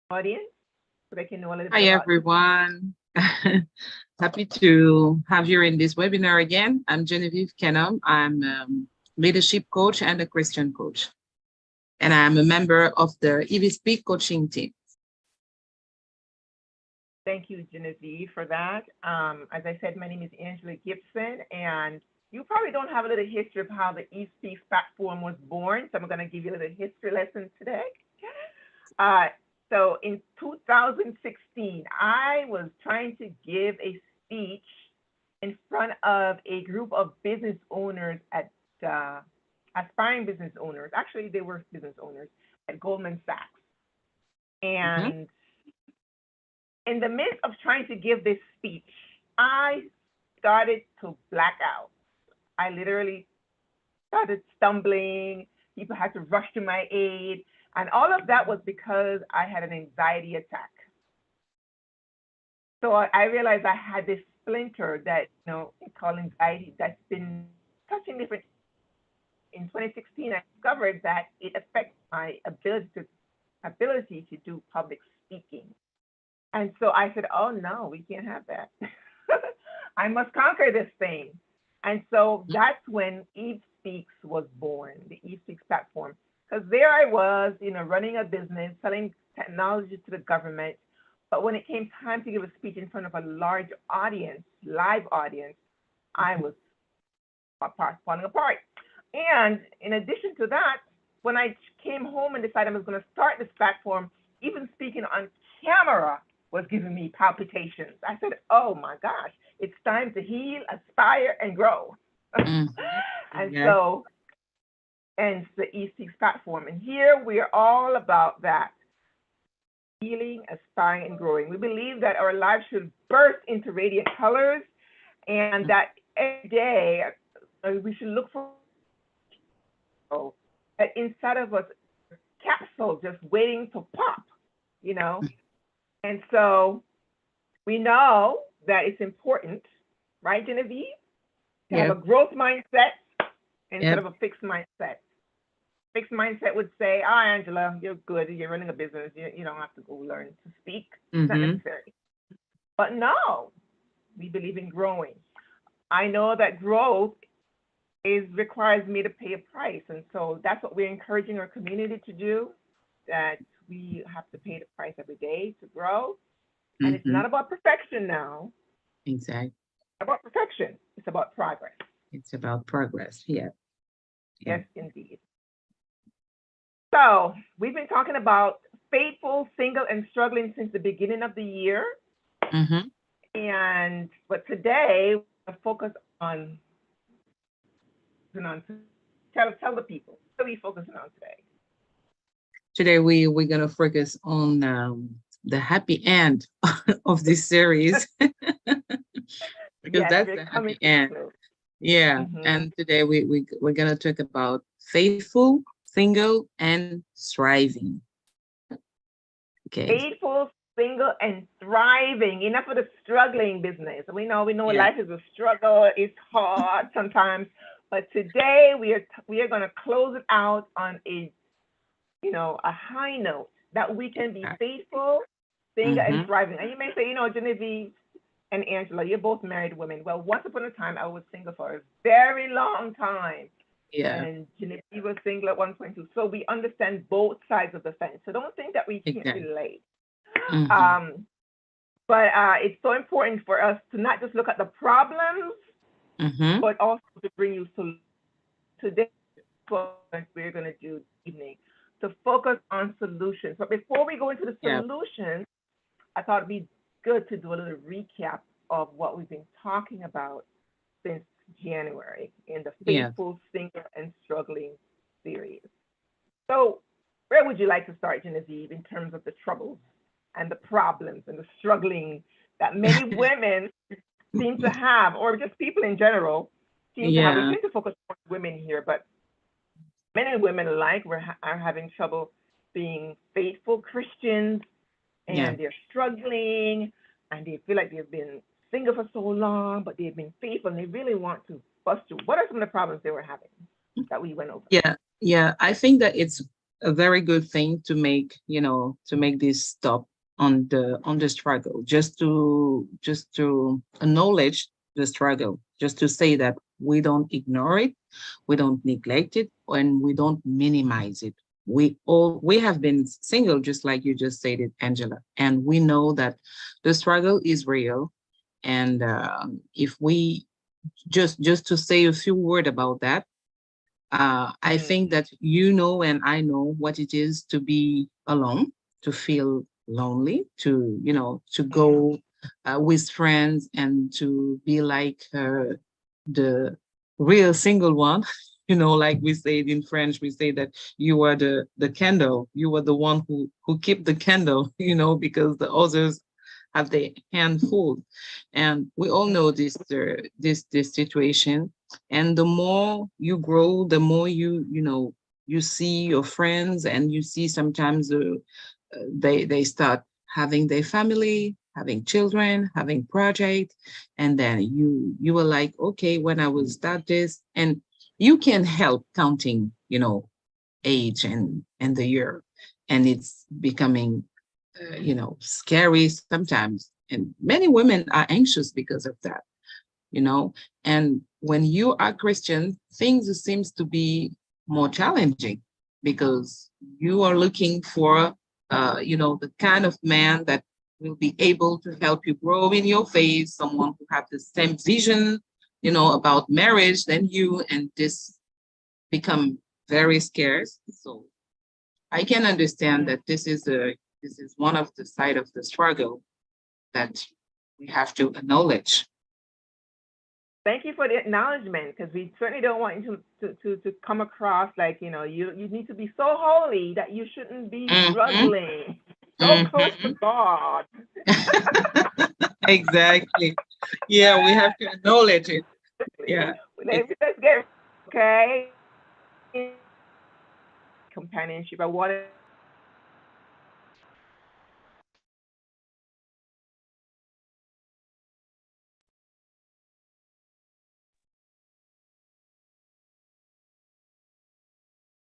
audience so they can know a little bit Hi, about you? everyone. Happy to have you in this webinar again. I'm Genevieve Kenham. I'm leadership coach and a Christian coach, and I'm a member of the EV coaching team. Thank you, Genevieve, for that. As I said, my name is Angela Gibson, and you probably don't have a little history of how the East Peaks platform was born, so I'm going to give you a little history lesson today. Uh, so in 2016, I was trying to give a speech in front of a group of business owners at aspiring business owners. Actually, they were business owners at Goldman Sachs. Mhm. And in the midst of trying to give this speech, I started to black out. I literally started stumbling. People had to rush to my aid. And all of that was because I had an anxiety attack. So I realized I had this splinter that, called anxiety that's been touching different. In 2016, I discovered that it affects my ability to do public speaking. And so I said, oh no, we can't have that. I must conquer this thing. And so that's when Eve Speaks was born, the Eve Speaks platform. Because there I was, running a business, selling technology to the government. But when it came time to give a speech in front of a large audience, live audience, I was falling apart. And in addition to that, when I came home and decided I was going to start this platform, even speaking on camera was giving me palpitations. I said, oh my gosh, it's time to heal, aspire, and grow. Mhm. And Yeah. so, and the E6 platform. And here we are all about that healing, aspiring, and growing. We believe that our lives should burst into radiant colors and that every day we should look for that inside of us capsule just waiting to pop, you know? And so we know that it's important, right, Genevieve, to have a Yep. growth mindset instead Yep. of a fixed mindset. Fixed mindset would say, oh, Angela, you're good. You're running a business. You don't have to go learn to speak. It's not Mhm. necessary. But no, we believe in growing. I know that growth requires me to pay a price. And so that's what we're encouraging our community to do, that we have to pay the price every day to grow. And it's Mhm. not about perfection now. Exactly. It's about perfection. It's about progress. It's about progress. Yeah. Yeah. Yes, indeed. So we've been talking about faithful, single, and struggling since the beginning of the year. Mhm. But today we're focused on tell the people what are we focusing on today. Today we're gonna focus on the happy end of this series because Yes, that's we're the coming happy to the end. close. Yeah, Mm-hmm. and today we're gonna talk about faithful, single, and thriving. Okay. Faithful, single, and thriving. Enough of the struggling business. We know Yeah. life is a struggle. It's hard sometimes, but today we are going to close it out on a high note that we can be faithful, single, and Mm-hmm. thriving. And you may say, Genevieve and Angela, you're both married women. Well, once upon a time, I was single for a very long time. Yeah. And Genevieve was single at one point too. So we understand both sides of the fence. So don't think that we can't Exactly. relate. Mm-hmm. Um, but it's so important for us to not just look at the problems, Mm-hmm. but also to bring you solutions. Today, what we're going to do this evening, to focus on solutions. But before we go into the Yeah. solutions, I thought it'd be good to do a little recap of what we've been talking about since January in the Yeah. Faithful, Single, and Struggling series. So, where would you like to start, Genevieve, in terms of the troubles and the problems and the struggling that many women seem to have, or just people in general seem to have? We Yeah. tend to focus on women here, but many women alike are having trouble being faithful Christians, Yeah. and they're struggling, and they feel like they've been single for so long, but they've been faithful, and they really want to bust through. What are some of the problems they were having that we went over? Yeah. Yeah. I think that it's a very good thing to make, to make this stop on the struggle, just to acknowledge the struggle, just to say that we don't ignore it, we don't neglect it, and we don't minimize it. We have been single, just like you just said it, Angela, and we know that the struggle is real. And if we just to say a few words about that, I Mm. think that you know and I know what it is to be alone, to feel lonely, to go with friends and to be like the real single one. Like we say it in French, we say that you are the candle, you are the one who keep the candle, because the others have their hand full. And we all know this situation. And the more you grow, the more you see your friends, and you see sometimes they start having their family, having children, having project, and then you were like, okay, when I will start this, and you can help counting, age and the year, and it's becoming scary sometimes, and many women are anxious because of that. And when you are Christian, things seems to be more challenging, because you are looking for the kind of man that will be able to help you grow in your faith, someone who have the same vision about marriage than you, and this become very scarce. So I can understand that this is one of the side of the struggle that we have to acknowledge. Thank you for the acknowledgement, because we certainly don't want you to come across like, you need to be so holy that you shouldn't be Mhm, struggling so close to mhm. God. Exactly. Yeah, we have to acknowledge it. Yeah. It's Let's get okay companionship. I want to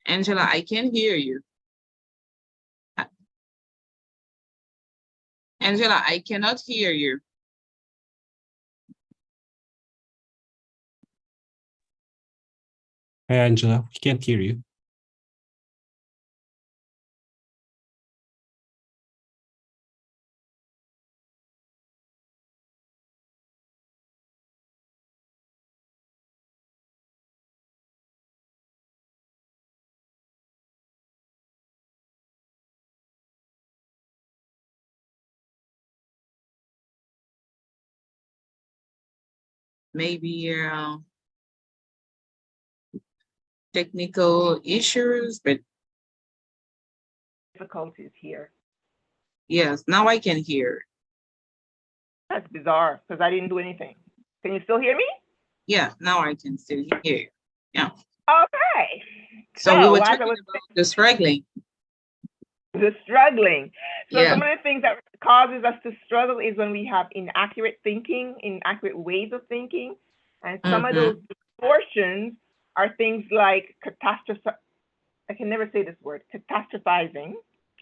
Angela, I can hear you. Uh, Angela, I cannot hear you. Hey, Angela, we can't hear you. Maybe technical issues, but difficulties here. yes, now I can hear. That's bizarre because I didn't do anything. Can you still hear me? Yeah, now I can still hear you. Yeah. Okay. So we So were as I talking was about the struggling. the struggling. So Yeah. some of the things that causes us to struggle is when we have inaccurate thinking, inaccurate ways of thinking, and some of those Mm-hmm. distortions are things like catastrophe. I can never say this word, catastrophizing.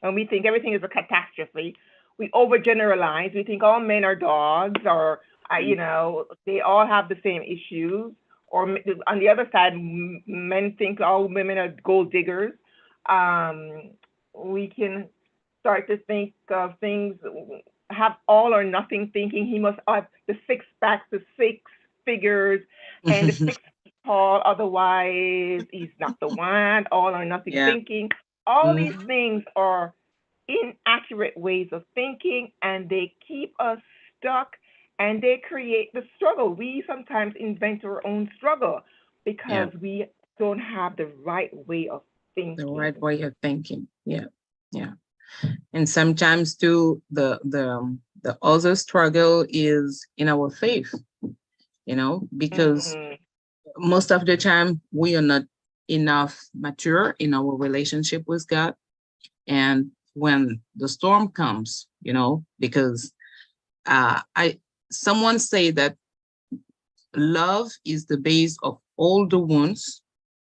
When we think everything is a catastrophe, we overgeneralize. We think all men are dogs, or they all have the same issues. Or on the other side, men think all women are gold diggers. Um, we can start to think of things, have all or nothing thinking. He must have the six pack, the six figures, and the 6 feet tall. Otherwise, he's not the one. All or nothing Yeah. thinking. All these Mm-hmm. things are inaccurate ways of thinking, and they keep us stuck, and they create the struggle. We sometimes invent our own struggle Yeah. because we don't have the right way of The thinking. right way of thinking. Yeah. Yeah. And sometimes too, the other struggle is in our faith, because Mm-hmm. most of the time we are not enough mature in our relationship with God. And when the storm comes, because I someone say that love is the base of all the wounds,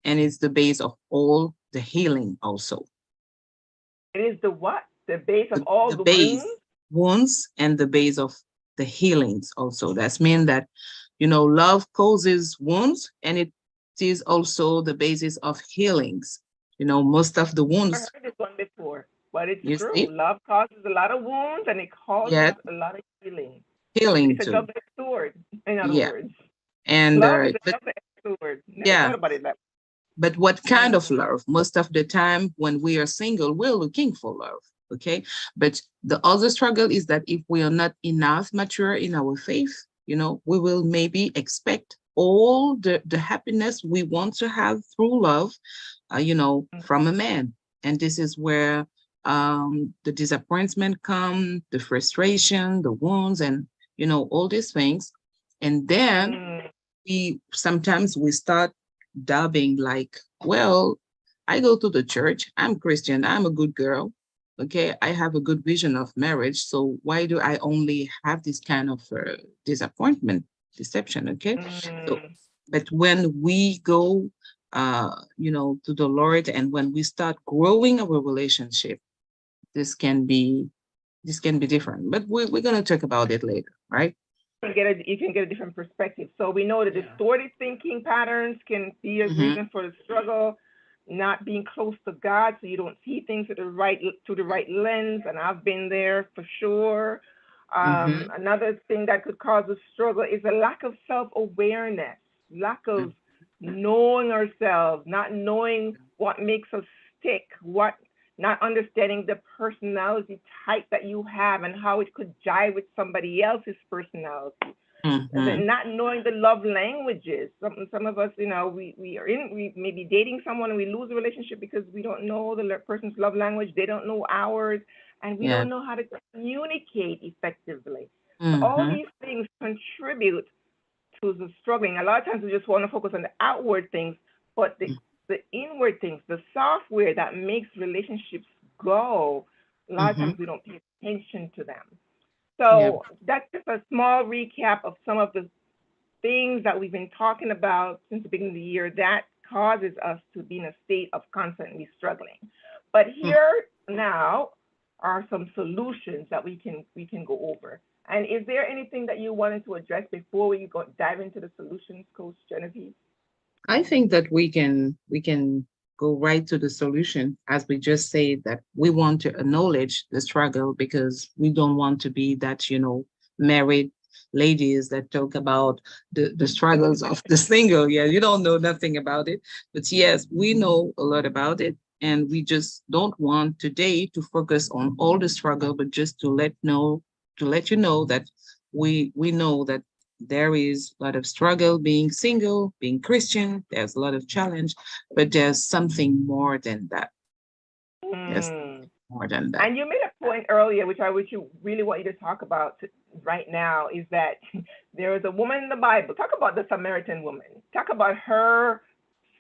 and it's the base of all the healing also. It is the what? The base of The, all the the base wounds? wounds and the base of the healings also. That's mean that, love causes wounds, and it is also the basis of healings. Most of the I wounds, heard this one before, but it's you true. see, Love causes a lot of wounds and it causes yet a lot of healing. healing It's a too. double-edged sword, in other Yeah. words. And Love is a but double-edged sword. Never yeah, thought about it that but what way. kind of love? Most of the time when we are single, we're looking for love. Okay. But the other struggle is that if we are not enough mature in our faith, we will maybe expect all the happiness we want to have through love, from a man. And this is where the disappointment come, the frustration, the wounds, and all these things. And then Mm, we start dubbing like, well, I go to the church, I'm Christian, I'm a good girl. Okay, I have a good vision of marriage. So why do I only have this kind of disappointment, deception? Okay, so mm, but when we go, to the Lord, and when we start growing our relationship, this can be this can be different. But we're gonna talk about it later, right? you can get a different perspective. So we know that Yeah. distorted thinking patterns can be a Mm-hmm. reason for the struggle, not being close to God, so you don't see things through the right lens. And I've been there for sure. Mm-hmm. Another thing that could cause a struggle is a lack of self-awareness, lack of knowing ourselves, not knowing what makes us tick, what not understanding the personality type that you have and how it could jive with somebody else's personality. Mm-hmm. Not knowing the love languages. Some of us, we may be dating someone and we lose a relationship because we don't know the person's love language. They don't know ours, and we Yeah. don't know how to communicate effectively. So all Mm-hmm. these things contribute to the struggling. A lot of times we just want to focus on the outward things, but the inward things, the software that makes relationships go, a lot of Mm-hmm. times we don't pay attention to them. Yeah. So that's just a small recap of some of the things that we've been talking about since the beginning of the year that causes us to be in a state of constantly struggling. But here now are some solutions that we can go over. And is there anything that you wanted to address before we dive into the solutions, Coach Genevieve? I think that we can go right to the solution, as we just said, that we want to acknowledge the struggle because we don't want to be that, married ladies that talk about the struggles of the single. Yeah, you don't know nothing about it. But yes, we know a lot about it. And we just don't want today to focus on all the struggle, but just to let you know that we know that there is a lot of struggle being single, being Christian. There's a lot of challenge, but there's something more than that. There's Mm. more than that. And you made a point earlier, which I wish you really want you to talk about right now, is that there is a woman in the Bible. Talk about the Samaritan woman. Talk about her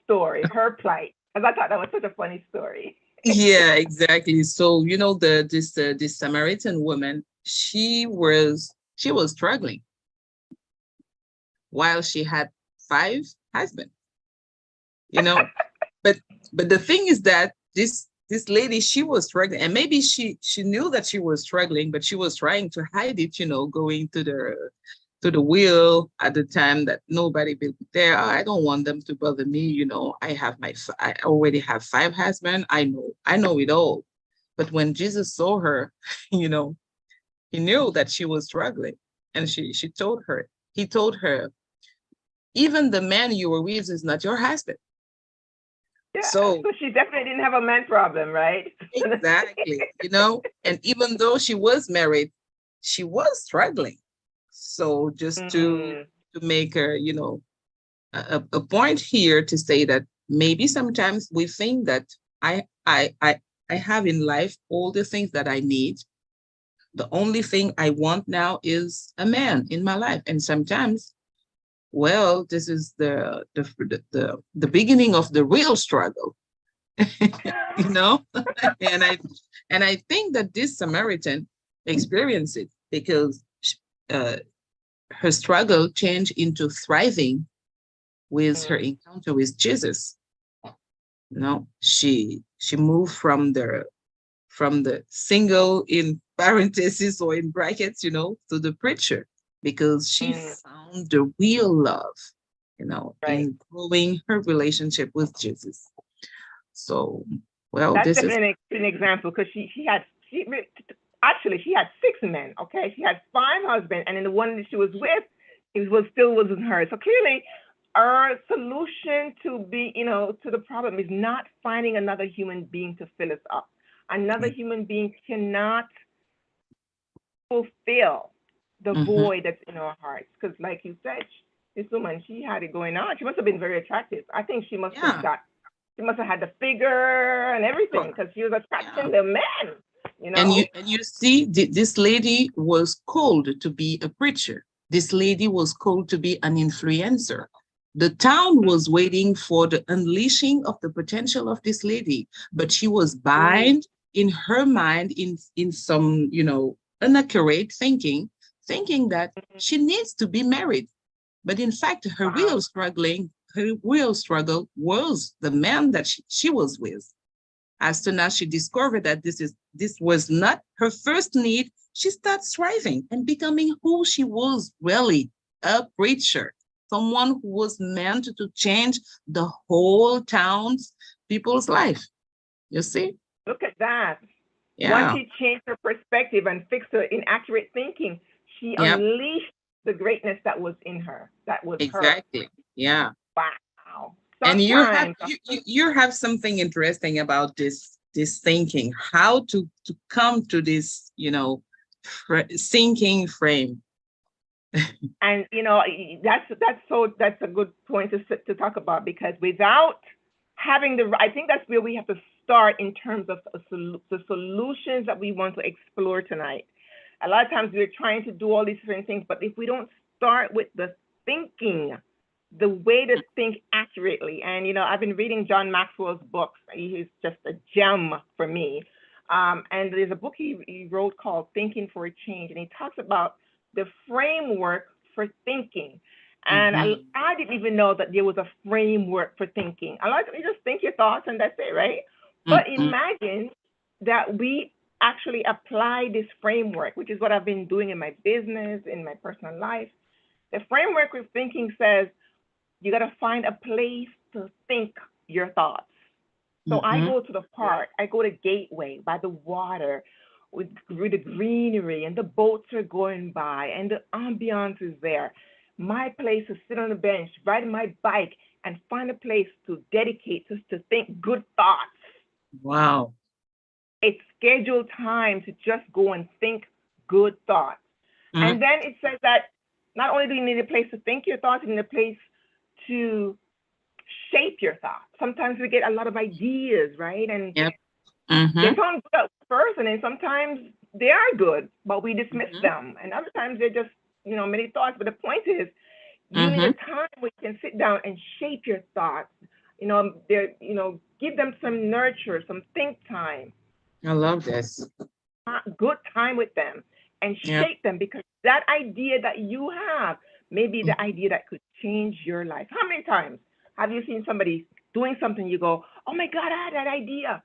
story, her plight. Because I thought that was such a funny story. Yeah, exactly. So this Samaritan woman, she was struggling while she had five husbands. You know, but the thing is that this lady, she was struggling, and maybe she knew that she was struggling, but she was trying to hide it, going to the wheel at the time that nobody will be there. Oh, I don't want them to bother me. I already have five husbands. I know it all. But when Jesus saw her, you know he knew that she was struggling, and he told her, even the man you were with is not your husband. Yeah, So so she definitely didn't have a man problem, right? exactly, and even though she was married, she was struggling. So just to Mm, make her, a point here to say that maybe sometimes we think that I I I I have in life all the things that I need. The only thing I want now is a man in my life. And sometimes, well, this is the beginning of the real struggle, you know? and I and I think that this Samaritan experienced it because uh, her struggle changed into thriving with her mm, encounter with Jesus. She moved from the single in parentheses or in brackets, to the preacher, because she found the real love, Right. in growing her relationship with Jesus. So, well, That's this is, definitely an example because actually she had 6 men. Okay, she had 5 husbands, and then the one that she was with, it was still wasn't her. So clearly, our solution to the problem is not finding another human being to fill us up. Another human being cannot fulfill the mhm, void that's in our hearts. Because, like you said, this woman, she had it going on. She must have been very attractive. I think yeah, she must have had the figure and everything sure, because she was yeah. attracting the men, you And know? you see, this lady was called to be a preacher. This lady was called to be an influencer. The town was waiting for the unleashing of the potential of this lady, but she was Mm-hmm. bind in her mind in some, inaccurate thinking that she needs to be married. But in fact, Wow. her real struggle was the man that she was with. As soon as she discovered that this was not her first need, she starts striving and becoming who she was really, a preacher, someone who was meant to change the whole town's people's life. You see? Look at that. Once Yeah. she changed her perspective and fixed her inaccurate thinking, she Yep. unleashed the greatness that was in her. That was her. Exactly. Yeah. Wow. And Sometimes, you have something interesting about this thinking, how to come to this, thinking frame. and that's a good point to talk about because without having I think that's where we have to start in terms of the solutions that we want to explore tonight. A lot of times we're trying to do all these different things, but if we don't start with the thinking, the way to think accurately, and I've been reading John Maxwell's books. He's just a gem for me. And there's a book he wrote called Thinking for a Change, and he talks about the framework for thinking. And I, Mhm. I didn't even know that there was a framework for thinking. A lot of times you just think your thoughts and that's it, right? But Mhm. imagine that we actually apply this framework, which is what I've been doing in my business, in my personal life. The framework of thinking says you got to find a place to think your thoughts. So I Mhm. go to the park, I go to Gateway by the water with the greenery and the boats are going by and the ambiance is there. My place is sit on a bench, ride my bike, and find a place to dedicate to think good thoughts. Wow. It's scheduled time to just go and think good thoughts. And Mhm. then it says that not only do you need a place to think your thoughts, you need a place to shape your thoughts. Sometimes we get a lot of ideas, right? And Yep. they Mhm. sound good at first, and then sometimes they are good, but we dismiss Mhm. them. And other times they're just, many thoughts. But the point is, you need a Mhm. time where you can sit down and shape your thoughts. Give them some nurture, some think time, I love this. good time with them, and Yep. shape them because that idea that you have may be the Mhm. idea that could change your life. How many times have you seen somebody doing something? You go, "Oh my God, I had that idea."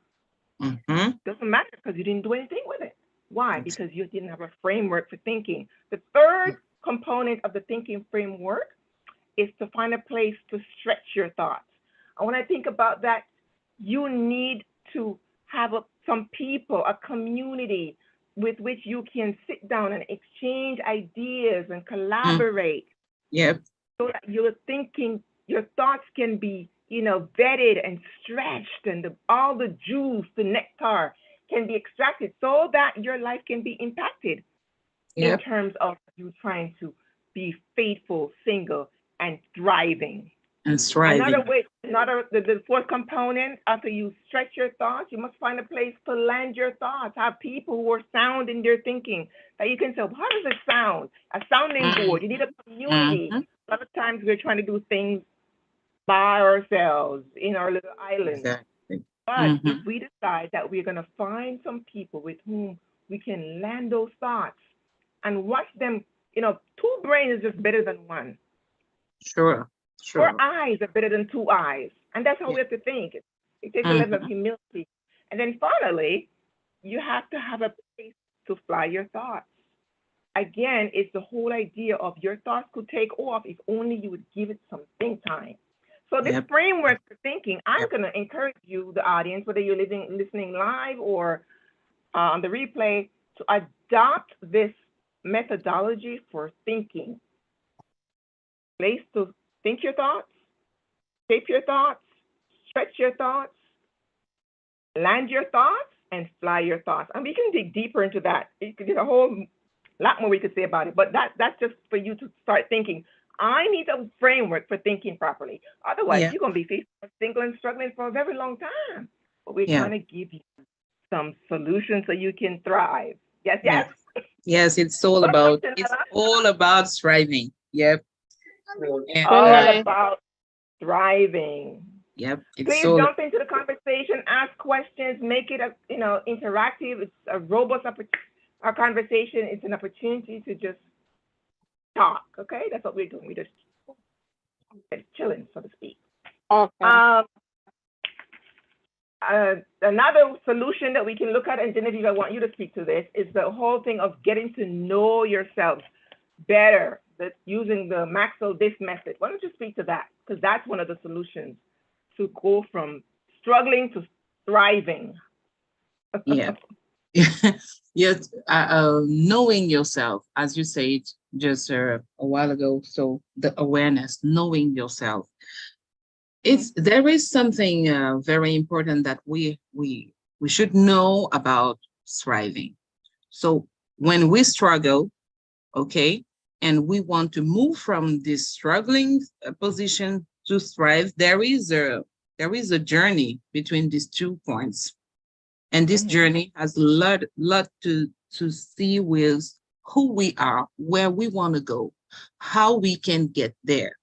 Mhm. Doesn't matter because you didn't do anything with it. Why? Because you didn't have a framework for thinking. The third component of the thinking framework is to find a place to stretch your thoughts. And when I think about that, you need to have some people, a community with which you can sit down and exchange ideas and Mhm. collaborate Yep. so that your thinking, your thoughts can be, vetted and stretched, and all the juice, the nectar can be extracted so that your life can be impacted in Yep. terms of you trying to be faithful, single, and thriving. And striving. The fourth component, after you stretch your thoughts, you must find a place to land your thoughts. Have people who are sound in their thinking that you can say, how does it sound? A sounding board. You need a Mhm. community. Mhm. A lot of times we're trying to do things by ourselves in our little island. Exactly. But if Mhm. we decide that we're going to find some people with whom we can land those thoughts and watch them, two brains is just better than one. Sure. Four Sure. eyes are better than two eyes. And that's how Yeah. we have to think. It takes a level of Mhm. humility. And then finally, you have to have a place to fly your thoughts. Again, it's the whole idea of your thoughts could take off if only you would give it some think time. So this Yep. framework for thinking, I'm Yep. going to encourage you, the audience, whether you're listening live or on the replay, to adopt this methodology for thinking. Place to think your thoughts, shape your thoughts, stretch your thoughts, land your thoughts, and fly your thoughts. And we can dig deeper into that. There's a whole lot more we could say about it, but that's just for you to start thinking. I need a framework for thinking properly. Otherwise, Yeah. you're going to be facing single and struggling for a very long time. But we're Yeah. trying to give you some solutions so you can thrive. Yes, Yeah. yes. Yes, it's Janella? all about striving. Yep. And, Good All night. about thriving. yep. It's Please so jump into the conversation, ask questions, make it interactive. It's a robust our conversation. It's an opportunity to just talk. Okay, that's what we're doing. We're just chilling, so to speak. Okay. Another solution that we can look at, and Genevieve, I want you to speak to this, is the whole thing of getting to know yourself better. That's using the Maxwell DISC method. Why don't you speak to that? Because that's one of the solutions to go from struggling to thriving. yeah. Yes. Knowing yourself, as you said just a while ago. So the awareness, knowing yourself. There is something very important that we should know about thriving. So when we struggle, okay, and we want to move from this struggling position to thrive, there is a journey between these 2 points, and this journey has a lot to see with who we are, where we want to go, how we can get there.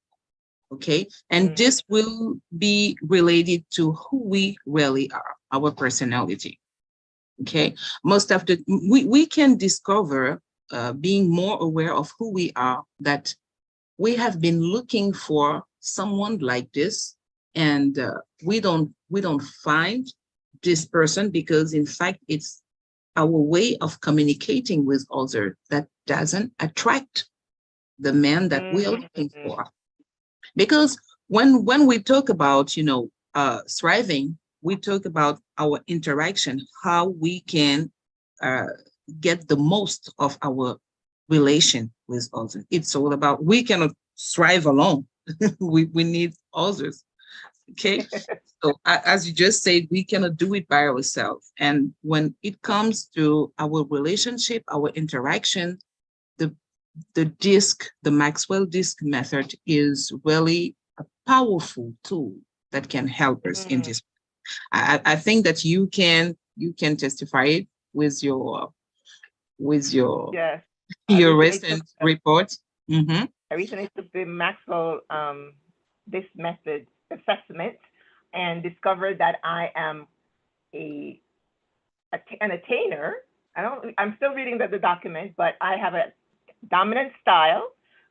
Okay, and this will be related to who we really are, our personality. Okay, most of the we can discover being more aware of who we are, that we have been looking for someone like this, and we don't find this person because in fact it's our way of communicating with others that doesn't attract the man that we are looking for. Because when we talk about, thriving, we talk about our interaction, how we can get the most of our relation with others. It's all about, we cannot thrive alone. we need others. Okay. So as you just said, we cannot do it by ourselves. And when it comes to our relationship, our interaction, the Maxwell DISC method is really a powerful tool that can help us in this. I think that you can testify it with your Yes. your recent report. I recently took the Maxwell DISC method assessment and discovered that I am an attainer. I'm still reading the document, but I have a dominant style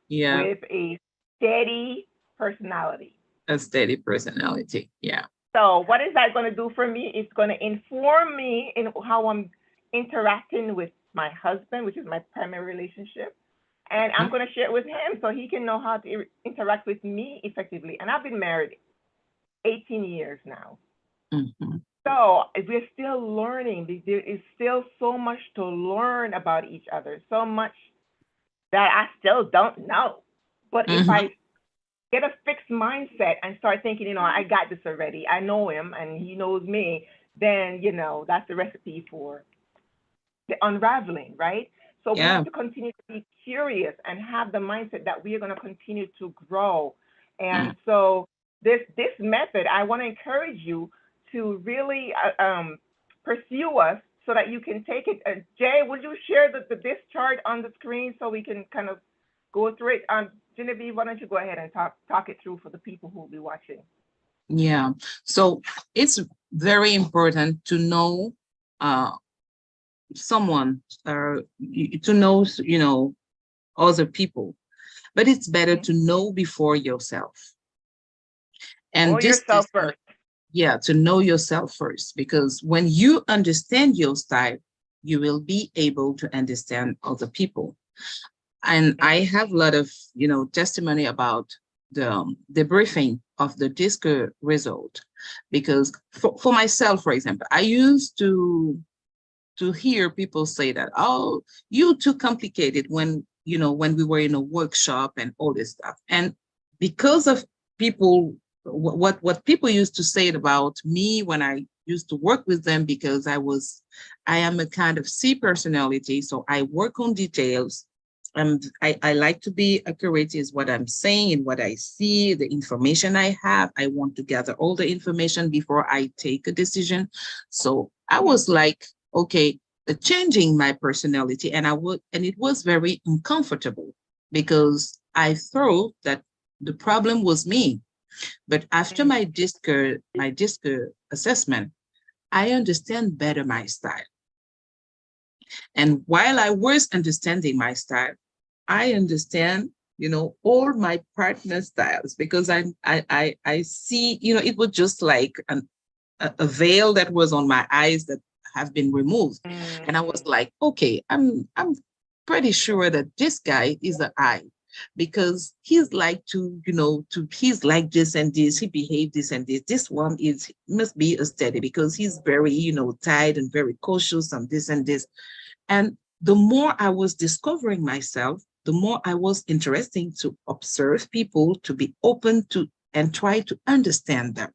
with a steady personality. A steady personality. Yeah. So what is that going to do for me? It's going to inform me in how I'm interacting with my husband, which is my primary relationship. And I'm going to share it with him so he can know how to interact with me effectively. And I've been married 18 years now. So we're still learning. There is still so much to learn about each other, so much that I still don't know. But if I get a fixed mindset and start thinking, I got this already, I know him and he knows me, then, that's the recipe for the unraveling, right? So we have to continue to be curious and have the mindset that we are going to continue to grow. And so this method, I want to encourage you to really pursue us so that you can take it. Jay, would you share this chart on the screen so we can kind of go through it? Genevieve, why don't you go ahead and talk it through for the people who will be watching? Yeah. So it's very important to know someone, to know, other people, but it's better to know before yourself. And know yourself first. yeah, to know yourself first, because when you understand your style, you will be able to understand other people. And I have a lot of, testimony about the briefing of the DISC result, because for myself, for example, I used to hear people say that, oh, you too complicated when we were in a workshop and all this stuff. And because of people, what people used to say about me when I used to work with them, because I am a kind of C personality, so I work on details. I like to be accurate is what I'm saying and what I see, the information I have. I want to gather all the information before I take a decision. So I was like, okay, changing my personality, and it was very uncomfortable because I thought that the problem was me. But after my DISC assessment, I understand better my style. And while I was understanding my style, I understand, all my partner styles, because I see, it was just like a veil that was on my eyes that have been removed. And I was like, okay, I'm pretty sure that this guy is an I, because he's like he's like this and this, he behaved this and this. This one must be a steady, because he's very, tight and very cautious on this and this. And the more I was discovering myself, the more I was interested to observe people, to be open to and try to understand them.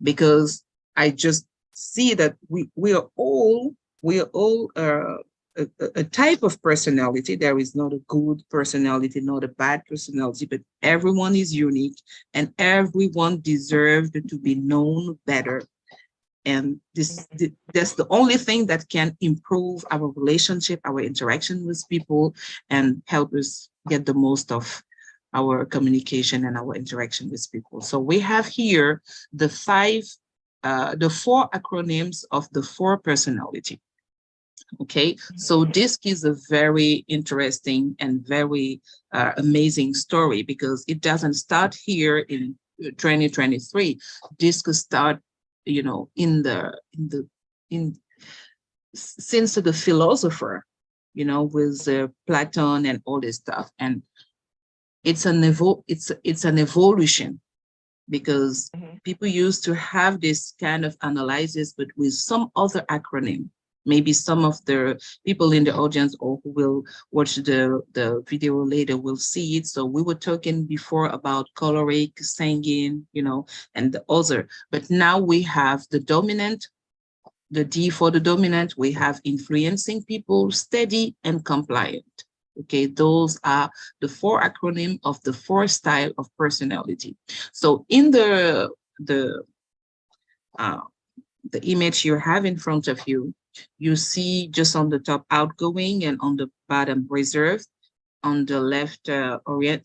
Because I just see that we are all a type of personality. There is not a good personality, not a bad personality, but everyone is unique and everyone deserves to be known better. And that's the only thing that can improve our relationship, our interaction with people, and help us get the most of our communication and our interaction with people. So we have here the four acronyms of the four personality. Okay, so DISC is a very interesting and very amazing story, because it doesn't start here in 2023. DISC start, since the philosopher, with Platon and all this stuff, and it's an evolution, because people used to have this kind of analysis, but with some other acronym. Maybe some of the people in the audience or who will watch the video later will see it. So we were talking before about choleric, sanguine, and the other. But now we have the dominant, the D for the dominant. We have influencing people, steady, and compliant. Okay, those are the four acronyms of the four style of personality. So in the image you have in front of you, you see just on the top outgoing, and on the bottom reserved, on the left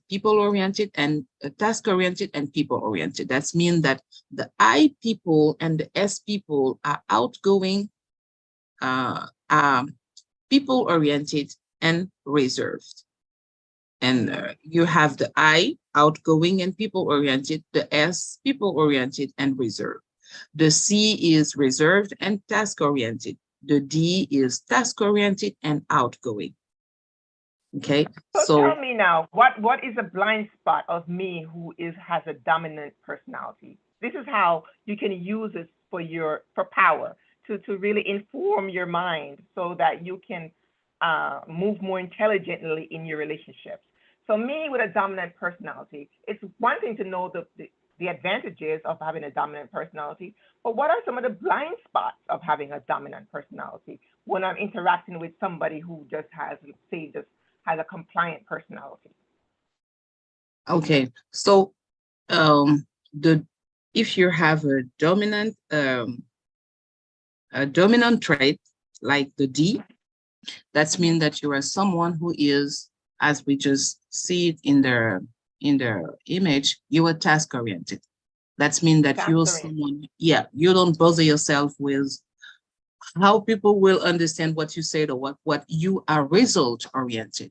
people-oriented, and task-oriented and people-oriented. That means that the I people and the S people are outgoing, are people-oriented and reserved. And you have the I, outgoing and people-oriented, the S, people-oriented and reserved. The C is reserved and task-oriented. The D is task-oriented and outgoing. Okay. So tell me now, what is a blind spot of me who has a dominant personality? This is how you can use it for power, to really inform your mind so that you can move more intelligently in your relationships. So me with a dominant personality, it's one thing to know the advantages of having a dominant personality, but what are some of the blind spots of having a dominant personality when I'm interacting with somebody who just has a compliant personality? Okay, so if you have a dominant trait like the D, that means that you are someone who is, as we just see it in the image, you are task oriented. That means that you're someone, you don't bother yourself with how people will understand what you said or what you are result oriented.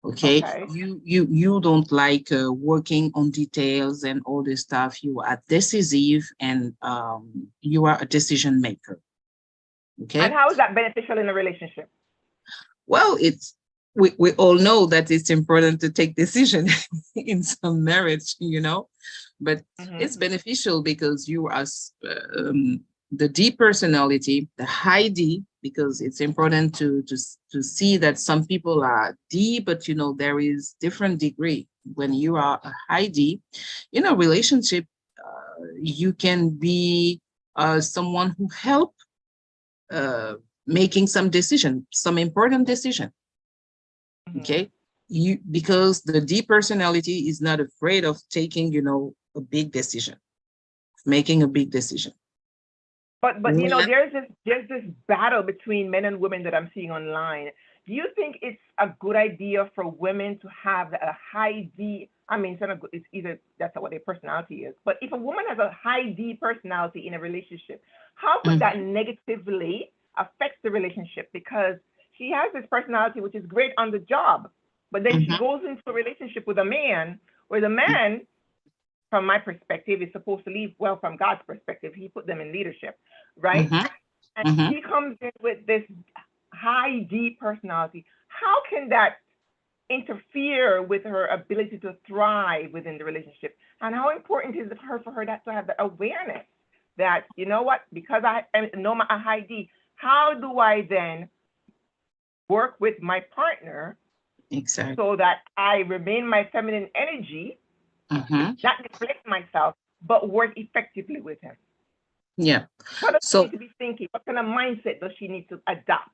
Okay, Okay. you don't like working on details and all this stuff. You are decisive and you are a decision maker. And Okay. how is that beneficial in a relationship? Well, we all know that it's important to take decision in some marriage, but Mm-hmm. it's beneficial because you are the D personality, the high D, because it's important to see that some people are D, but there is different degree. When you are a high D in a relationship, you can be someone who help uh, making some decision, some important decision. Mm-hmm. Okay, because the D personality is not afraid of taking a big decision, making a big decision. But When- there's this battle between men and women that I'm seeing online. Do you think it's a good idea for women to have a high D? I mean, it's either that's what their personality is. But if a woman has a high D personality in a relationship, how could that Mhm, negatively affect the relationship? Because she has this personality which is great on the job, but then she mhm, goes into a relationship with a man where the man, from my perspective, is supposed to lead well from God's perspective. He put them in leadership, right? mhm, And mhm. she comes in with this high D personality. How can that interfere with her ability to thrive within the relationship? And how important is it for her to have the awareness that, you know what, because I know my high D, how do I then work with my partner Exactly. so that I remain my feminine energy, Mhm. not neglect myself, but work effectively with him? Yeah. What does she need So to be thinking? What kind of mindset does she need to adopt?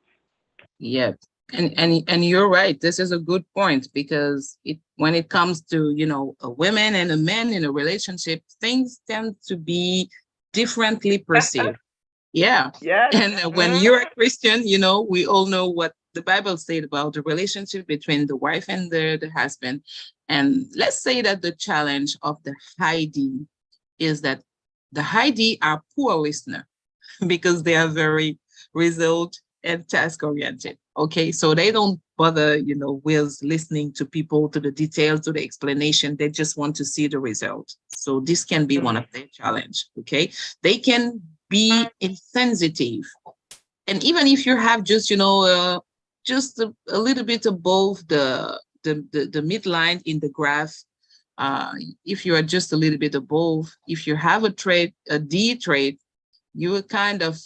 yeah, and you're right. This is a good point because when it comes to a women and a man in a relationship, things tend to be differently perceived. Yeah. Yes. And when Mm-hmm. you're a Christian, we all know what the Bible said about the relationship between the wife and the husband. And let's say that the challenge of the high D is that the high D are poor listener because they are very result and task oriented. Okay. So they don't bother, with listening to people, to the details, to the explanation. They just want to see the result. So this can be one Mm-hmm. of their challenge. Okay. They can be insensitive. And even if you have just a little bit above the midline in the graph, uh, if you are just a little bit above, if you have a D trait, you are kind of,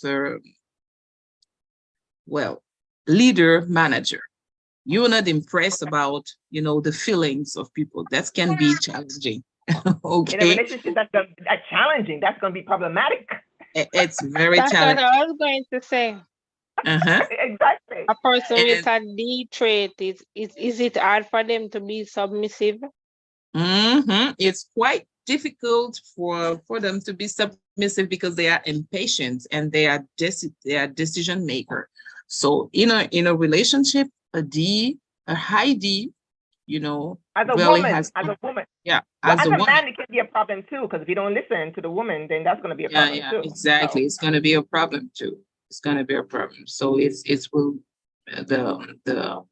well, leader manager. You are not impressed about, the feelings of people. That can be challenging. In a Okay. relationship, that's challenging. That's going to be problematic. It's very That's what challenging. I was going to say. Uh-huh. Exactly. A person with And a D trait, is it hard for them to be submissive? it's quite difficult for them to be submissive because they are impatient and they are decision maker. So in a relationship, a high D, As a really woman, has, as a woman. yeah, Well, as as a a woman. man, it can be a problem too, because if you don't listen to the woman, then that's going to be a Yeah, problem yeah, too. exactly. So, It's going to be a problem too. It's going to be a problem. So it's will the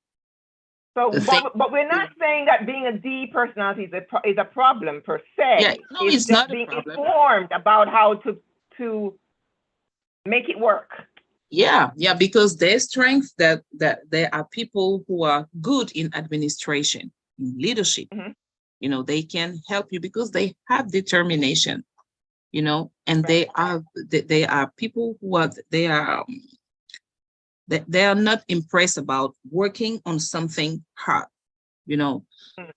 so the thing. but we're not saying that being a D personality is a problem per Yeah, se. no, It's it's just not a being problem. informed about how to make it work. Yeah, yeah, because their strength that there are people who are good in administration, in leadership. Mm-hmm. They can help you because they have determination. And Right. they are people who are they are not impressed about working on something hard. You know, Mm-hmm.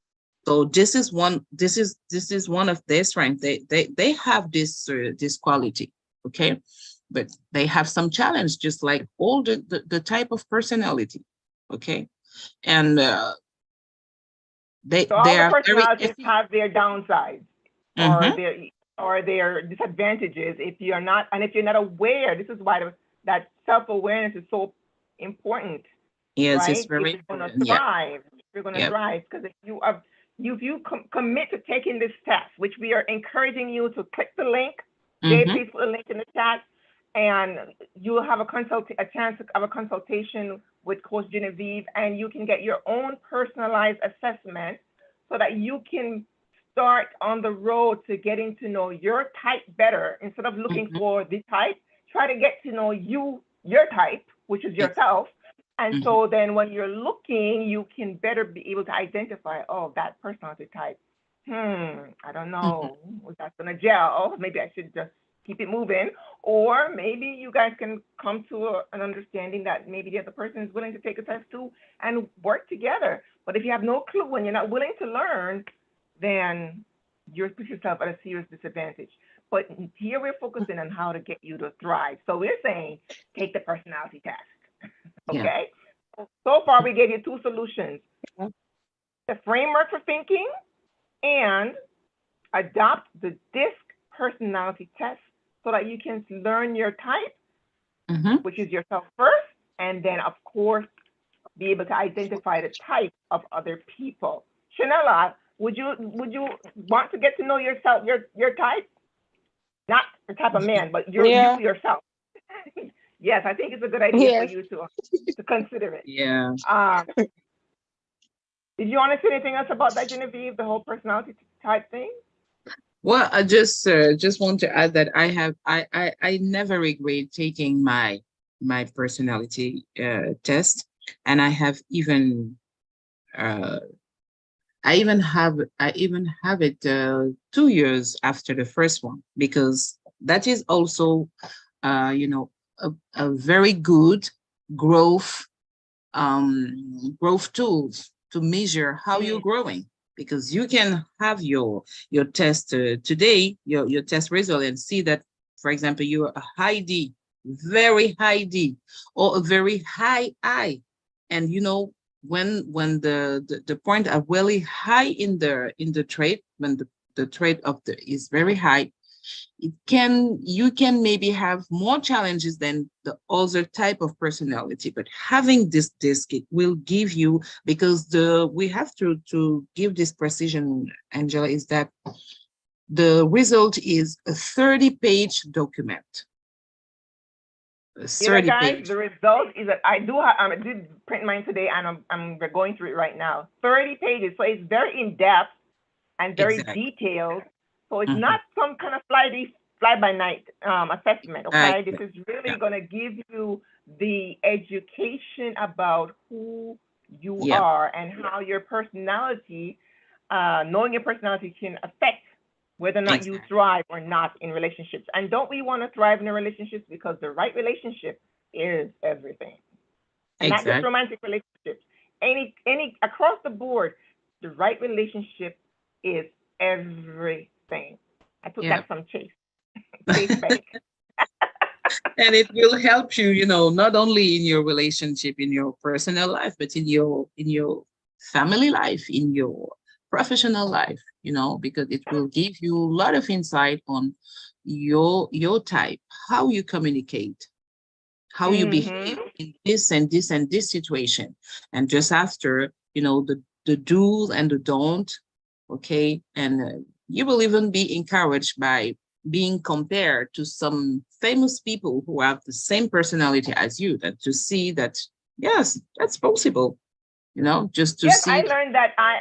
so this is one of their strengths. They have this quality. Okay, but they have some challenge, just like all the type of personality. Okay, and they So all they the are very personalities efficient. have their downsides or Mm-hmm. their disadvantages if you're not aware. This is why that self-awareness is so important, Yes, it's right? If very you're going to important. Yeah, thrive, if you're going to yeah. thrive, because if you commit to taking this test, which we are encouraging you to click the link. Jay, Mm-hmm. please put a link in the chat, and you will have a chance to have a consultation with Coach Genevieve, and you can get your own personalized assessment so that you can start on the road to getting to know your type better. Instead of looking for the type, try to get to know your type, which is yourself. And so then when you're looking, you can better be able to identify, oh, that personality type. I don't know if that's gonna gel. Maybe I should just keep it moving. Or maybe you guys can come to an understanding that maybe the other person is willing to take a test too and work together. But if you have no clue and you're not willing to learn, then you're putting yourself at a serious disadvantage. But here we're focusing on how to get you to thrive. So we're saying take the personality test. Okay? Yeah. So far we gave you two solutions. The framework for thinking and adopt the DISC personality test so that you can learn your type, which is yourself first, and then of course be able to identify the type of other people. Shanella, would you want to get to know yourself, your type? Not the type of man, but you yourself. Yes, I think it's a good idea for you to consider it. Yeah. Did you want to say anything else about that, Genevieve, the whole personality type thing? Well, I just want to add that I never regret taking my personality test, and I have even I even have it 2 years after the first one, because that is also a very good growth tools to measure how you're growing, because you can have your test today, your test result, and see that, for example, you're a high D, very high D, or a very high I, and when the point are really high in the trait, when the trait of is very high, you can maybe have more challenges than the other type of personality. But having this disc, it will give you, because we have to give this precision, Angela, is that the result is a 30-page document. Guys, the result is that I did print mine today, and I'm going through it right now. 30 pages, so it's very in depth and very detailed. So it's not some kind of fly-by-night assessment, okay? This is really going to give you the education about who you are and how your personality, knowing your personality can affect whether or not you thrive or not in relationships. And don't we want to thrive in a relationship? Because the right relationship is everything. And not just romantic relationships. Any across the board, the right relationship is everything. I took that from Chase Bank. And it will help you, not only in your relationship, in your personal life, but in your family life, in your professional life, because it will give you a lot of insight on your type, how you communicate, how you behave in this and this and this situation. And just after, the do and the don't, okay? And you will even be encouraged by being compared to some famous people who have the same personality as you, that to see that, yes, that's possible. Just to see. I learned that I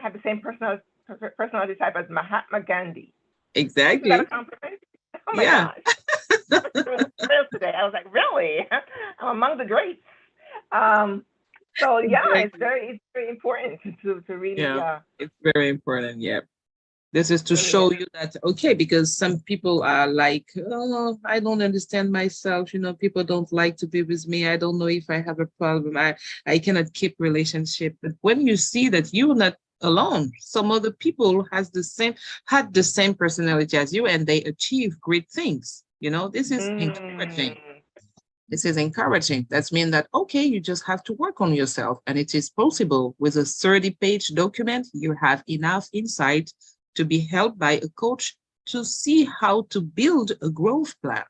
have the same personality type as Mahatma Gandhi. Exactly. Isn't that a compliment? Oh my gosh. Real today. I was like, really? I'm among the greats. So it's very important to really. It's very important. Yeah. This is to show you that, okay, because some people are like, oh, I don't understand myself. People don't like to be with me. I don't know if I have a problem. I cannot keep relationship. But when you see that you're not alone, some other people had the same personality as you, and they achieve great things. This is encouraging. This is encouraging. That means that, okay, you just have to work on yourself, and it is possible. With a 30-page document, you have enough insight to be helped by a coach to see how to build a growth plan.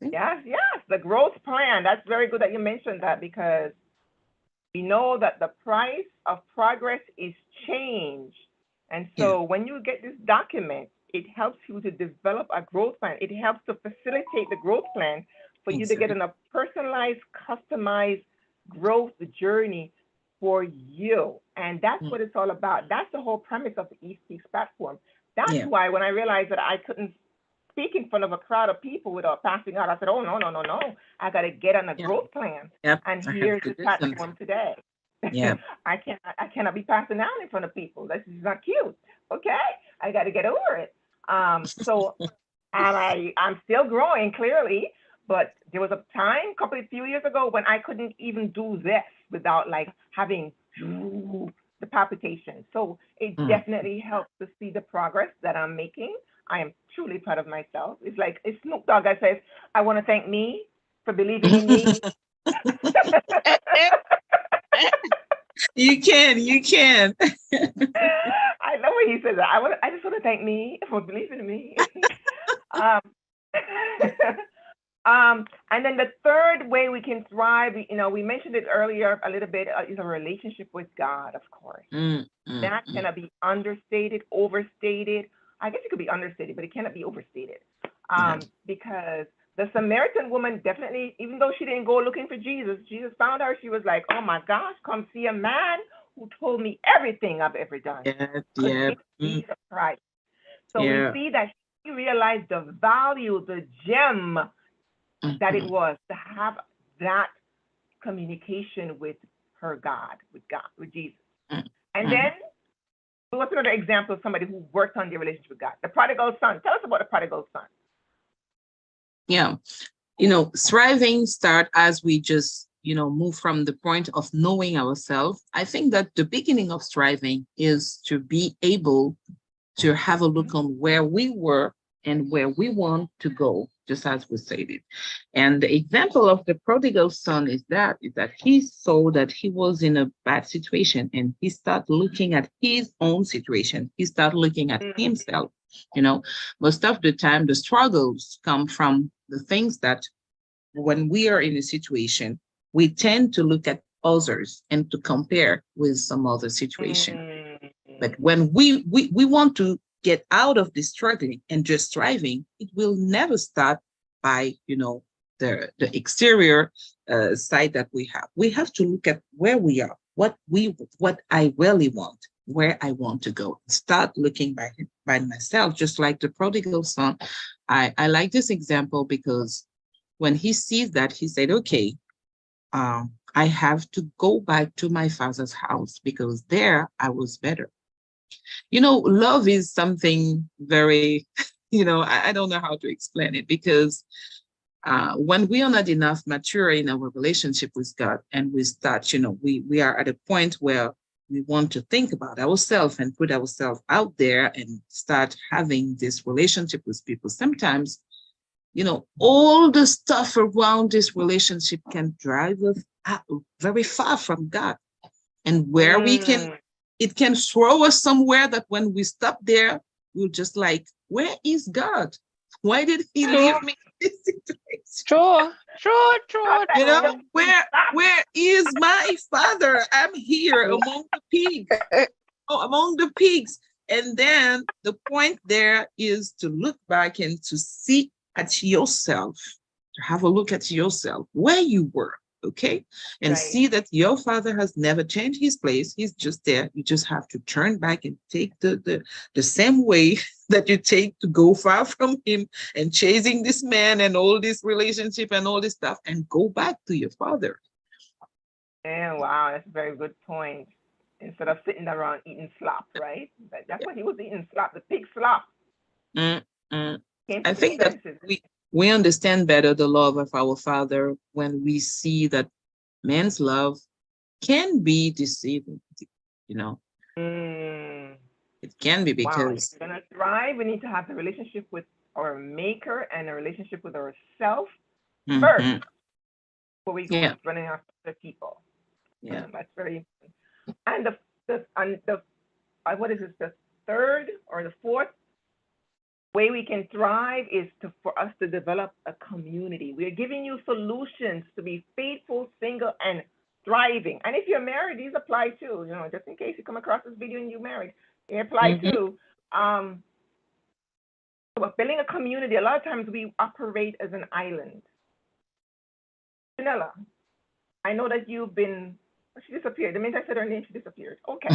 Yes, the growth plan. That's very good that you mentioned that, because we know that the price of progress is change. And so when you get this document, it helps you to develop a growth plan. It helps to facilitate the growth plan for you to get on a personalized, customized growth journey for you. And that's what it's all about. That's the whole premise of the East Peaks platform. That's Yeah. why when I realized that I couldn't speak in front of a crowd of people without passing out, I said, oh, no, no, no, no. I got to get on a Yeah. growth plan. Yep. And I have here's to the do platform something. today. Yeah. I cannot be passing out in front of people. This is not cute. Okay, I got to get over it. So, and I'm still growing clearly, but there was a time, few years ago, when I couldn't even do this without like having the palpitation. So it definitely helps to see the progress that I'm making. I am truly proud of myself. It's like it's Snoop Dogg that says, "I want to thank me for believing in me." You can. I love when he says that. I just want to thank me for believing in me. um, and then the third way we can thrive, we mentioned it earlier a little bit, is a relationship with God, of course. That cannot be understated, overstated. I guess it could be understated, but it cannot be overstated. Because the Samaritan woman definitely, even though she didn't go looking for Jesus, Jesus found her. She was like, oh my gosh, come see a man who told me everything I've ever done. Yeah. Jesus Christ. So Yeah. we see that she realized the value, the gem that it was to have that communication with her God, with Jesus. And then, what's another example of somebody who worked on their relationship with God? The prodigal son. Tell us about the prodigal son. Yeah. Thriving start as we just, move from the point of knowing ourselves. I think that the beginning of thriving is to be able to have a look on where we were and where we want to go, just as we stated. And the example of the prodigal son is that he saw that he was in a bad situation and he started looking at his own situation. He started looking at himself. Most of the time, the struggles come from the things that when we are in a situation, we tend to look at others and to compare with some other situation. But when we want to get out of this struggling and just thriving, it will never start by, the exterior side that we have. We have to look at where we are, what I really want, where I want to go. Start looking by myself, just like the prodigal son. I like this example because when he sees that, he said, okay, I have to go back to my father's house because there I was better. Love is something very, I don't know how to explain it because when we are not enough mature in our relationship with God and we start, we are at a point where we want to think about ourselves and put ourselves out there and start having this relationship with people. Sometimes, all the stuff around this relationship can drive us very far from God. And where it can throw us somewhere that when we stop there, we're just like, where is God? Why did he leave me in this situation? True. Where is my father? I'm here among the pigs. Among the pigs. And then the point there is to look back and to see at yourself, to have a look at yourself, where you were, okay? And see that your father has never changed his place. He's just there. You just have to turn back and take the same way that you take to go far from him and chasing this man and all this relationship and all this stuff and go back to your father. Yeah, wow, that's a very good point. Instead of sitting around eating slop, right? That's what he was eating, slop, the pig slop. I think that we understand better the love of our Father when we see that man's love can be deceiving, It can be because... If we're going to thrive, we need to have the relationship with our maker and a relationship with ourselves first before we go running after people. That's very important. And what is this, the third or the fourth way we can thrive is for us to develop a community. We're giving you solutions to be faithful, single, and thriving. And if you're married, these apply too. Just in case you come across this video and you're married, they apply too. So building a community, a lot of times we operate as an island. Janella, I know that you've been, she disappeared. The minute I said her name, she disappeared. Okay.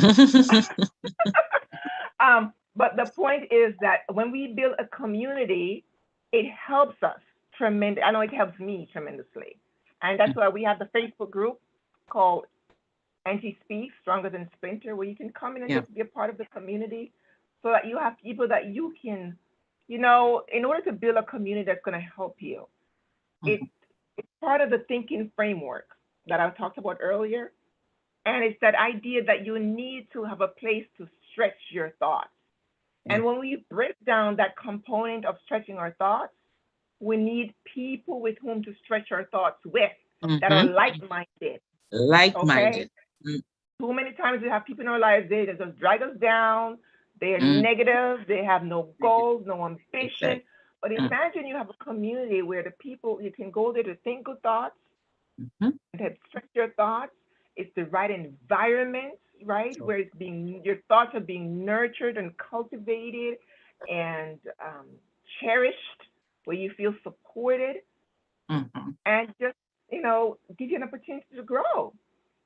But the point is that when we build a community, it helps us tremendous. I know it helps me tremendously. And that's why we have the Facebook group called Angie Speaks, Stronger Than Splinter, where you can come in and Yeah. just be a part of the community so that you have people that you can, you know, in order to build a community that's going to help you, it, Mhm. it's part of the thinking framework that I talked about earlier. And it's that idea that you need to have a place to stretch your thoughts. Yeah. And when we break down that component of stretching our thoughts, we need people with whom to stretch our thoughts with that are Mhm. like-minded. Okay? Like-minded. Mm, Too many times we have people in our lives, they just drag us down. They are mm, negative. They have no goals, no ambition. exactly. But Mm, imagine you have a community where the people, you can go there to think good thoughts mhm. and to stretch your thoughts. It's the right environment, right? Where it's being, your thoughts are being nurtured and cultivated and cherished, where you feel supported Mhm. and just, you know, give you an opportunity to grow.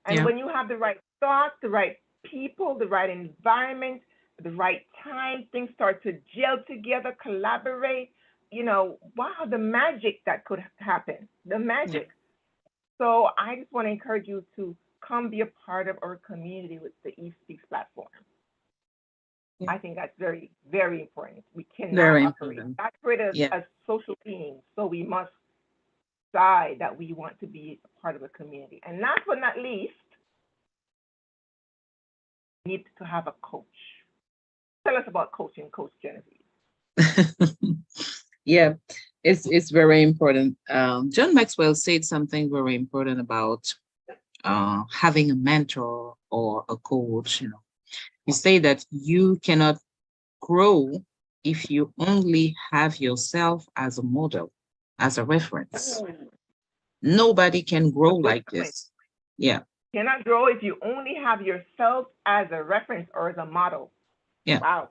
And Yeah. when you have the right thoughts, the right people, the right environment, the right time, things start to gel together, collaborate. You know, wow, the magic that could happen, the Yeah. magic. So I just want to encourage you to come be a part of our community with the eSpeaks platform. Yeah. I think that's very, very important. We cannot Very operate. important. God created us Yeah. as social beings, so we must decide that we want to be a part of a community. And last but not least, we need to have a coach. Tell us about coaching, Coach Genevieve. Yeah, it's very important. John Maxwell said something very important about having a mentor or a coach. You know, he said that you cannot grow if you only have yourself as a model, as a reference. Oh, Nobody can a grow good like point. this. Yeah, Cannot grow if you only have yourself as a reference or as a model. yeah. Wow.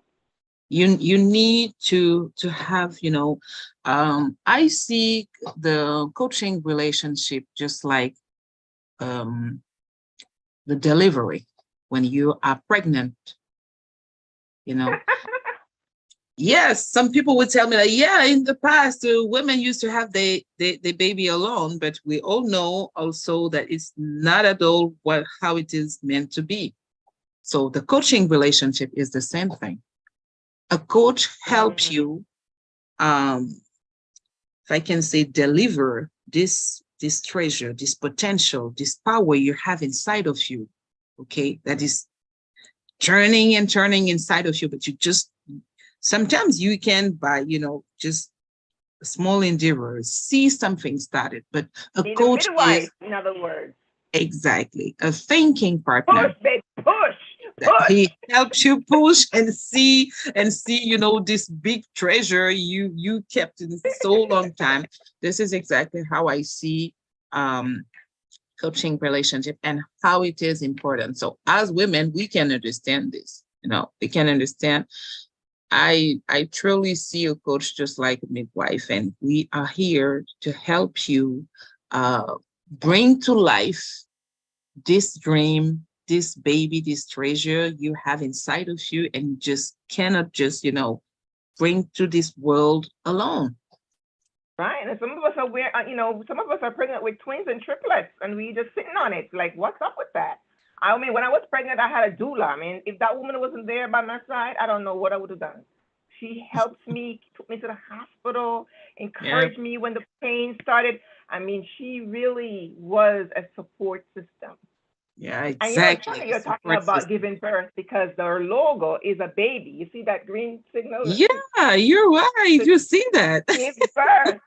You need to have, you know, I see the coaching relationship just like um the delivery when you are pregnant, you know. Yes, some people would tell me that, yeah, in the past, women used to have the baby alone, but we all know also that it's not at all what how it is meant to be. So the coaching relationship is the same thing. A coach helps Mm, you, if I can say, deliver this treasure, this potential, this power you have inside of you. Okay, that is turning and turning inside of you, but you just sometimes you can by, you know, just small endeavors see something started, but a need a coach is midwife, in other words. exactly a thinking Push, partner baby, push, that push. he helps you push and see, you know, this big treasure you kept in so long time. This is exactly how I see um coaching relationship and how it is important. So as women, we can understand this, you know, we can understand. I truly see a coach just like a midwife, and we are here to help you uh, bring to life this dream, this baby, this treasure you have inside of you, and you just cannot just, you know, bring to this world alone. Right, and some of us are you know, some of us are pregnant with twins and triplets, and we just sitting on it. Like, what's up with that? I mean, when I was pregnant, I had a doula. I mean, if that woman wasn't there by my side, I don't know what I would have done. She helped me, took me to the hospital, Yeah, encouraged me when the pain started. I mean, she really was a support system. yeah, And you know, it's exactly. funny A you're talking support about system. giving birth because their logo is a baby. You see that green signal? Yeah, you're right. To You see that. give birth.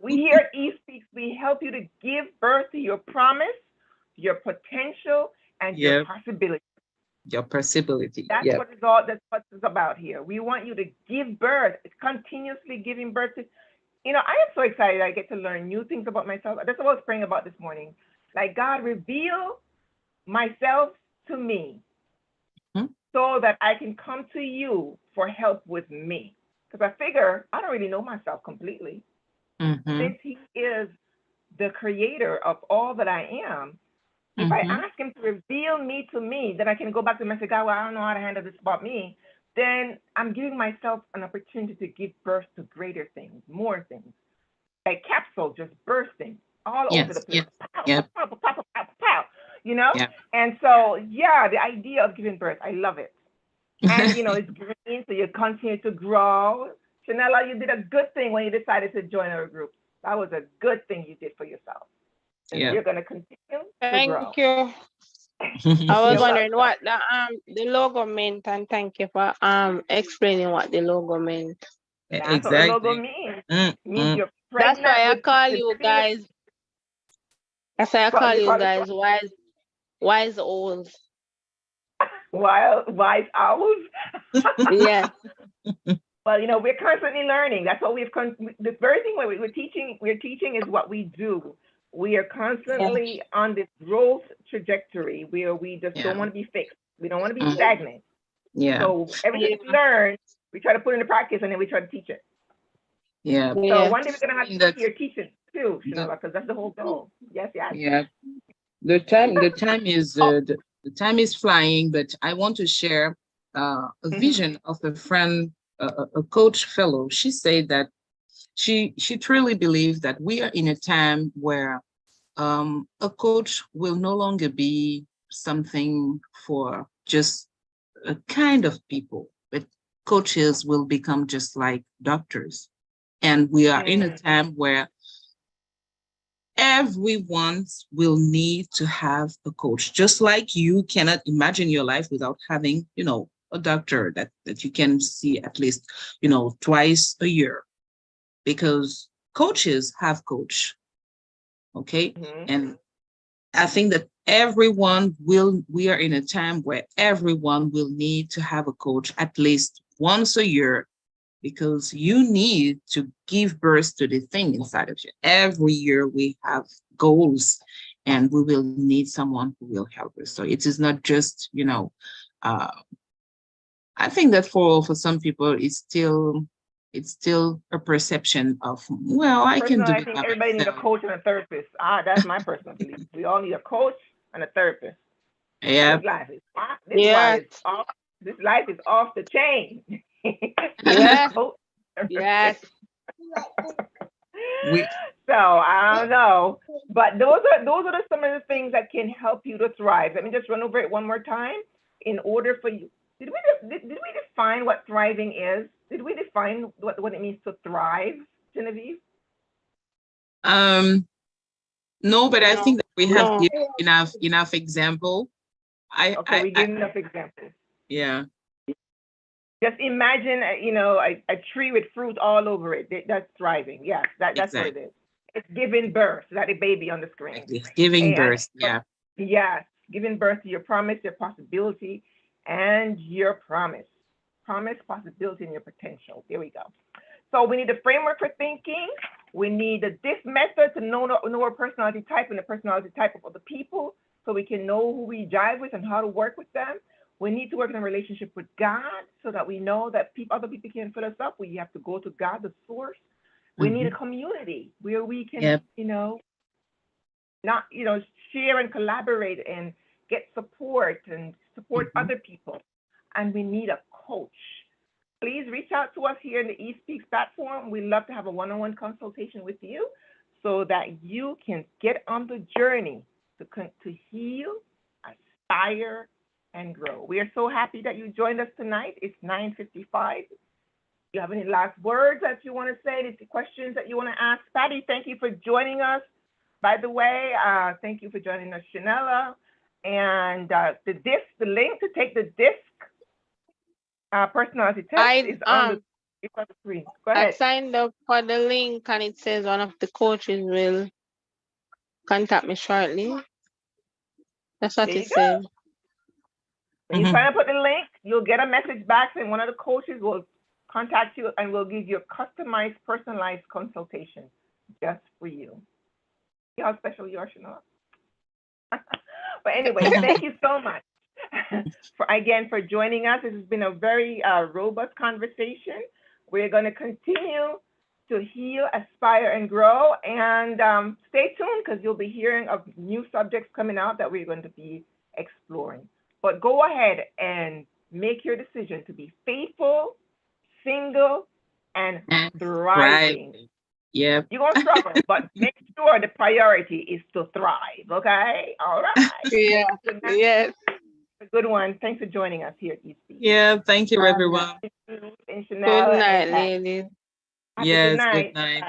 We here at eSpeaks, we help you to give birth to your promise, your potential, and your Yeah, possibility. your possibility. That's Yeah. what it's all. That's what it's about here. We want you to give birth, continuously giving birth to. You know, I am so excited. I get to learn new things about myself. That's what I was praying about this morning. Like God, reveal myself to me Mhm. so that I can come to you for help with me. Because I figure I don't really know myself completely. Mhm. Since He is the creator of all that I am, if I ask him to reveal me to me, then I can go back to him and say, God, well, I don't know how to handle this about me. Then I'm giving myself an opportunity to give birth to greater things, more things. A capsule just bursting all over the Yes. place. Yes. Pow, Yep. pow, pow, pow, pow, pow, pow, you know? Yep. And so, yeah, the idea of giving birth, I love it. And, you know, it's green, so you continue to grow. Chanela, you did a good thing when you decided to join our group. That was a good thing you did for yourself. And Yep. you're going to continue to grow. Thank you. I was You're wondering welcome. what the logo meant, and thank you for explaining what the logo meant. That's what the logo Exactly. means. It means Mm. you're That's pregnant why I with call the you spirit. guys. That's why I What call you you call it? guys wise owls. Wise owls. Yeah. Well, you know, we're constantly learning. That's what the very thing we're teaching is what we do. We are constantly on this growth trajectory where we just don't Yeah. want to be fixed. We don't want to be Mm. stagnant. Yeah. So everything we learn, we try to put into practice and then we try to teach it. Yeah. So Yeah. one day we're gonna have And you that's here teaching too, the Shanola, because that's the whole goal. Yes, yes. yeah. The time is flying, but I want to share a vision of a friend, a coach fellow. She said that she truly believes that we are in a time where a coach will no longer be something for just a kind of people, but coaches will become just like doctors. And we are in a time where everyone will need to have a coach, just like you cannot imagine your life without having, a doctor that you can see at least, twice a year, because coaches have coach. Okay. And I think that we are in a time where everyone will need to have a coach at least once a year, because you need to give birth to the thing inside of you. Every year we have goals and we will need someone who will help us. So it is not just, I think that for some people, it's still a perception of, well, I can Personally, do I it think by everybody needs a myself. coach and a therapist. That's my personal belief. We all need a coach and a therapist. Yeah. This life is Yes. this life is off the chain. Yes. Coach. Yes. we So I don't know, but those are some of the things that can help you to thrive. Let me just run over it one more time. In order for you, did we define what thriving is? Did we define what it means to thrive, Genevieve? No, but I think that we have No. given enough example. Okay, we give enough examples. Yeah. Just imagine, a tree with fruit all over it. That's thriving. Yes, that's what it Exactly. is. It's giving birth. That a baby on the screen. Exactly. Giving And birth. Yeah. yes, giving birth to your promise, your possibility, and your promise. Promise, possibility, and your potential. There we go. So we need a framework for thinking. We need this method to know our personality type and the personality type of other people, so we can know who we jive with and how to work with them. We need to work in a relationship with God so that we know that other people can fill us up. We have to go to God, the source. We need a community where we can, Yep. not, share and collaborate and get support and support other people. And we need a coach. Please reach out to us here in the eSpeaks platform. We'd love to have a one-on-one consultation with you so that you can get on the journey to heal, aspire, and grow. We are so happy that you joined us tonight. It's 9:55. Do you have any last words that you want to say? Any questions that you want to ask? Patty, thank you for joining us. By the way, thank you for joining us, Shanella. And the link to take the DISC personality test is on the screen. Go I ahead. signed up for the link and it says one of the coaches will contact me shortly. That's what There you it go. says. When you sign up with the link, you'll get a message back saying one of the coaches will contact you and will give you a customized, personalized consultation just for you. See how special you are, Shanola? But anyway, thank you so much for joining us. This has been a very robust conversation. We're going to continue to heal, aspire, and grow. And stay tuned because you'll be hearing of new subjects coming out that we're going to be exploring. But go ahead and make your decision to be faithful, single, and And thriving. right. Yep. You're going to struggle, but make sure the priority is to thrive, okay? All right. Yeah. Good night. Yes. A good one. Thanks for joining us here at EC. Yeah. Thank you, everyone. And Good Chanel night, and Pat. ladies. Have a Yes. good night. Good night. Bye.